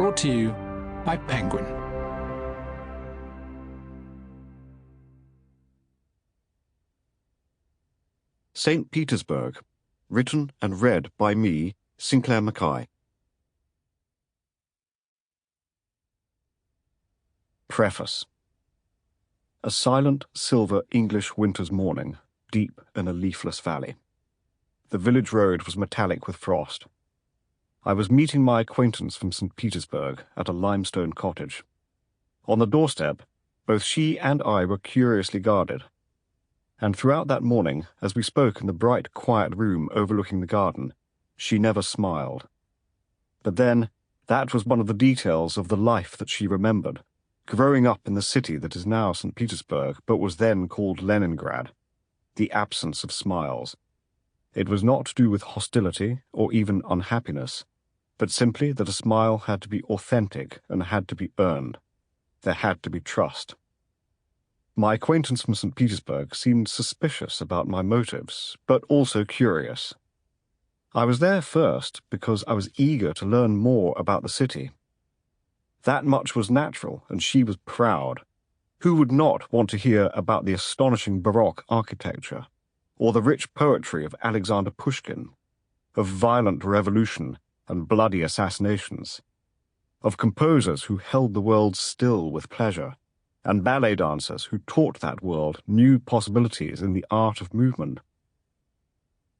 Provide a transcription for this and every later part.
Brought to you by Penguin. St Petersburg, written and read by me, Sinclair McKay. Preface. A silent, silver English winter's morning, deep in a leafless valley. The village road was metallic with frost. I was meeting my acquaintance from St Petersburg at a limestone cottage. On the doorstep, both she and I were curiously guarded. And throughout that morning, as we spoke in the bright, quiet room overlooking the garden, she never smiled. But then, that was one of the details of the life that she remembered, growing up in the city that is now St Petersburg, but was then called Leningrad, the absence of smiles. It was not to do with hostility or even unhappiness, but simply that a smile had to be authentic and had to be earned. There had to be trust. My acquaintance from St Petersburg seemed suspicious about my motives, but also curious. I was there first because I was eager to learn more about the city. That much was natural, and she was proud. Who would not want to hear about the astonishing Baroque architecture, or the rich poetry of Alexander Pushkin, of violent revolution and bloody assassinations, of composers who held the world still with pleasure, and ballet dancers who taught that world new possibilities in the art of movement.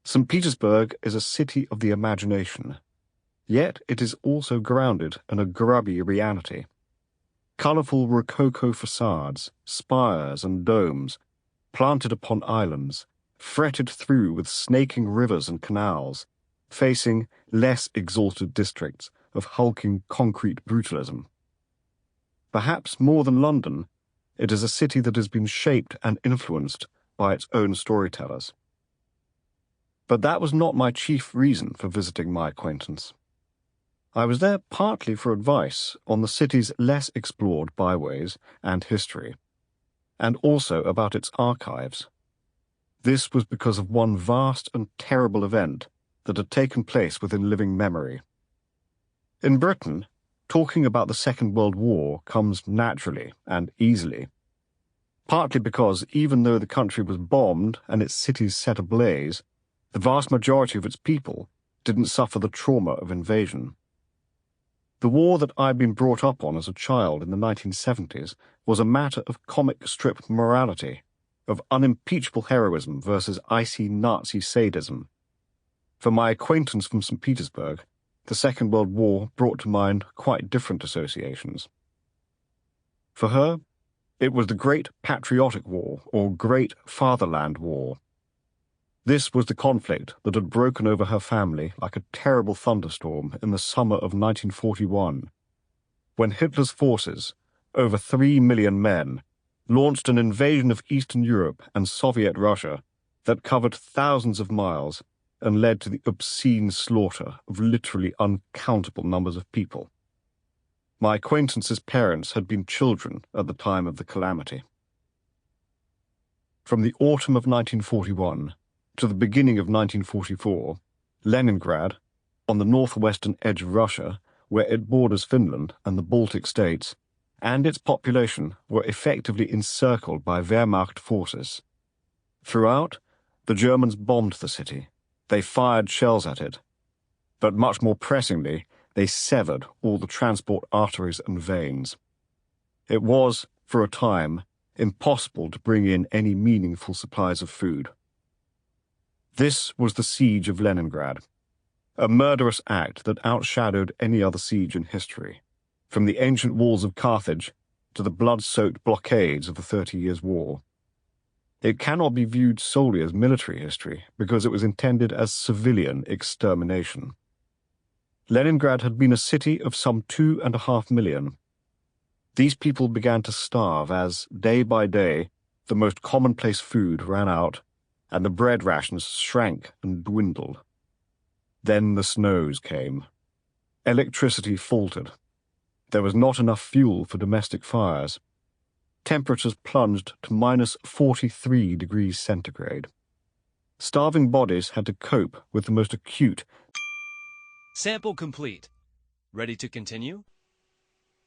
St. Petersburg is a city of the imagination, yet it is also grounded in a grubby reality. Colourful rococo facades, spires and domes, planted upon islands, fretted through with snaking rivers and canals, facing less exalted districts of hulking concrete brutalism. Perhaps more than London, it is a city that has been shaped and influenced by its own storytellers. But that was not my chief reason for visiting my acquaintance. I was there partly for advice on the city's less explored byways and history, and also about its archives. This was because of one vast and terrible event that had taken place within living memory. In Britain, talking about the Second World War comes naturally and easily, partly because even though the country was bombed and its cities set ablaze, the vast majority of its people didn't suffer the trauma of invasion. The war that I'd been brought up on as a child in the 1970s was a matter of comic strip morality, of unimpeachable heroism versus icy Nazi sadism. For my acquaintance from St. Petersburg, the Second World War brought to mind quite different associations. For her, it was the Great Patriotic War, or Great Fatherland War. This was the conflict that had broken over her family like a terrible thunderstorm in the summer of 1941, when Hitler's forces, over 3 million men, launched an invasion of Eastern Europe and Soviet Russia that covered thousands of miles and led to the obscene slaughter of literally uncountable numbers of people. My acquaintance's parents had been children at the time of the calamity. From the autumn of 1941 to the beginning of 1944, Leningrad, on the northwestern edge of Russia, where it borders Finland and the Baltic states, and its population were effectively encircled by Wehrmacht forces. Throughout, the Germans bombed the city. They fired shells at it. But much more pressingly, they severed all the transport arteries and veins. It was, for a time, impossible to bring in any meaningful supplies of food. This was the siege of Leningrad, a murderous act that outshadowed any other siege in history, from the ancient walls of Carthage to the blood-soaked blockades of the 30 Years' War. It cannot be viewed solely as military history because it was intended as civilian extermination. Leningrad had been a city of some 2.5 million. These people began to starve as, day by day, the most commonplace food ran out and the bread rations shrank and dwindled. Then the snows came. Electricity faltered. There was not enough fuel for domestic fires. Temperatures plunged to minus 43 degrees centigrade. Starving bodies had to cope with the most acute. Sample complete. Ready to continue?